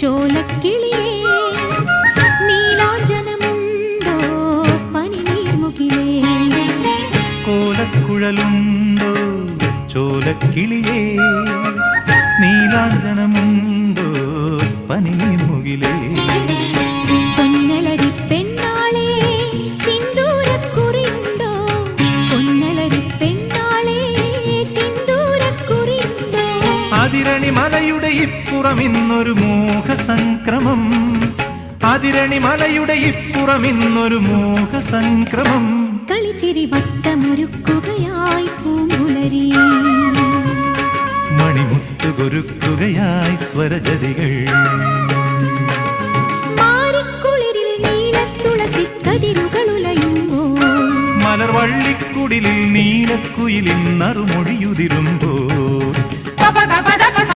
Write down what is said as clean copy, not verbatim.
ചോലക്കിളിയേ നീലാഞ്ജനമുണ്ടോ പനിനീർമുകിലേ കോലക്കുഴലുണ്ടോ ചോലക്കിളിയേ നീലാഞ്ജനമുണ്ടോ പനിനീർമുകിലേ പൊന്നലരി പെണ്ണാളേ സിന്ദൂരക്കുറിയുണ്ടോ പൊന്നലരി പെണ്ണാളേ സിന്ദൂരക്കുറിയുണ്ടോ അതിരണി മലയുടെ ഇപ്പുറം ഇന്നൊരു മോഹസംക്രമം അതിരണി മലയുടെ ഇപ്പുറം ഇന്നൊരു മോഹസംക്രമം കളിച്ചിരി വട്ടമൊരുക്കുകയായി പൂങ്കുലരി മണിമുത്തുകൊരുക്കുകയായി സ്വരജതികൾ മാരിക്കുളിരിൽ നീലത്തുളസി കതിരുകളുലയുമ്പോൾ മലർവള്ളിക്കുടിലിൽ നീലക്കുയിലിൻ നറുമൊഴിയുതിരുമ്പോൾ